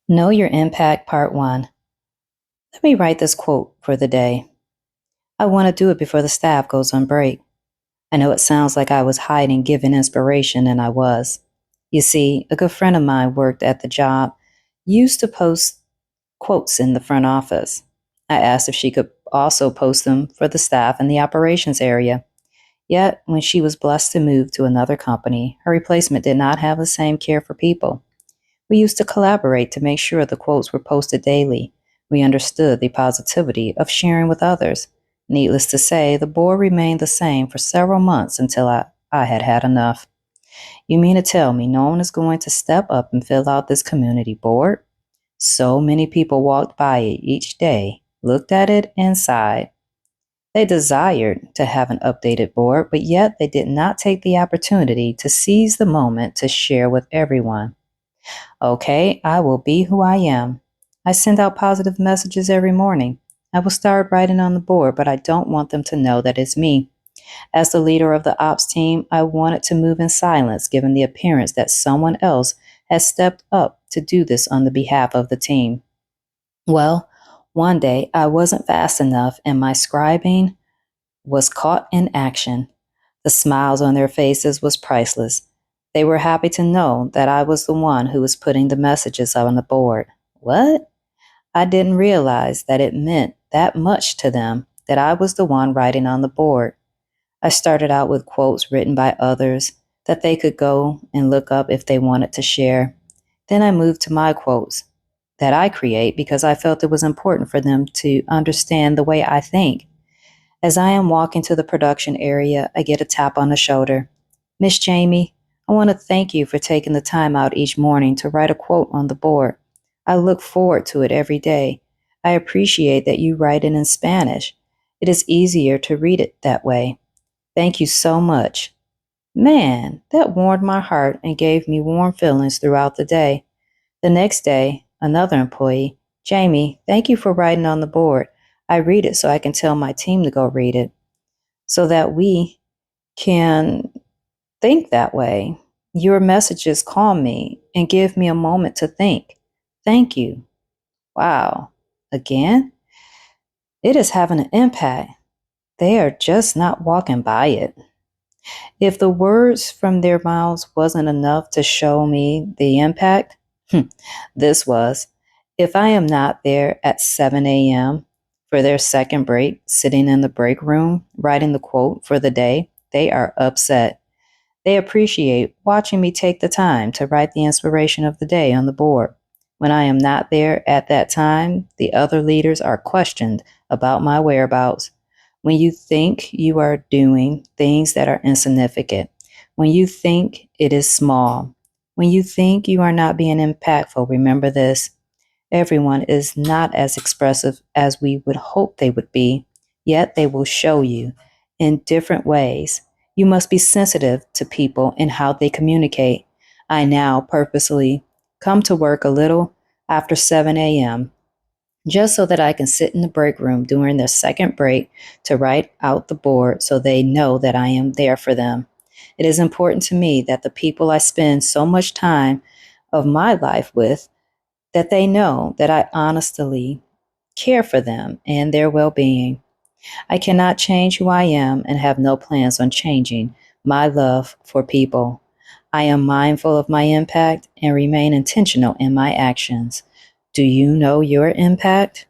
Know Your Impact Part 1. Let me write this quote for the day. I want to do it before the staff goes on break. I know it sounds like I was hiding giving inspiration, and I was. You see, a good friend of mine worked at the job, used to post quotes in the front office. I asked if she could also post them for the staff in the operations area. Yet, when she was blessed to move to another company, her replacement did not have the same care for people. We used to collaborate to make sure the quotes were posted daily. We understood the positivity of sharing with others. Needless to say, the board remained the same for several months until I had had enough. You mean to tell me no one is going to step up and fill out this community board? So many people walked by it each day, looked at it, and sighed. They desired to have an updated board, but yet they did not take the opportunity to seize the moment to share with everyone. Okay, I will be who I am. I send out positive messages every morning. I will start writing on the board, but I don't want them to know that it's me. As the leader of the ops team, I wanted to move in silence, given the appearance that someone else has stepped up to do this on the behalf of the team. Well, one day I wasn't fast enough, and my scribing was caught in action. The smiles on their faces was priceless. They were happy to know that I was the one who was putting the messages on the board. What? I didn't realize that it meant that much to them that I was the one writing on the board. I started out with quotes written by others that they could go and look up if they wanted to share. Then I moved to my quotes that I create because I felt it was important for them to understand the way I think. As I am walking to the production area, I get a tap on the shoulder. Miss Jamie, I want to thank you for taking the time out each morning to write a quote on the board. I look forward to it every day. I appreciate that you write it in Spanish. It is easier to read it that way. Thank you so much. Man, that warmed my heart and gave me warm feelings throughout the day. The next day, another employee, Jamie, thank you for writing on the board. I read it so I can tell my team to go read it so that we can think that way. Your messages calm me and give me a moment to think. Thank you. Wow. Again, it is having an impact. They are just not walking by it. If the words from their mouths wasn't enough to show me the impact, this was. If I am not there at 7 a.m. for their second break, sitting in the break room, writing the quote for the day, they are upset. They appreciate watching me take the time to write the inspiration of the day on the board. When I am not there at that time, the other leaders are questioned about my whereabouts. When you think you are doing things that are insignificant, when you think it is small, when you think you are not being impactful, remember this. Everyone is not as expressive as we would hope they would be, yet they will show you in different ways. You must be sensitive to people and how they communicate. I now purposely come to work a little after 7 a.m. just so that I can sit in the break room during their second break to write out the board so they know that I am there for them. It is important to me that the people I spend so much time of my life with that they know that I honestly care for them and their well being. I cannot change who I am and have no plans on changing my love for people. I am mindful of my impact and remain intentional in my actions. Do you know your impact?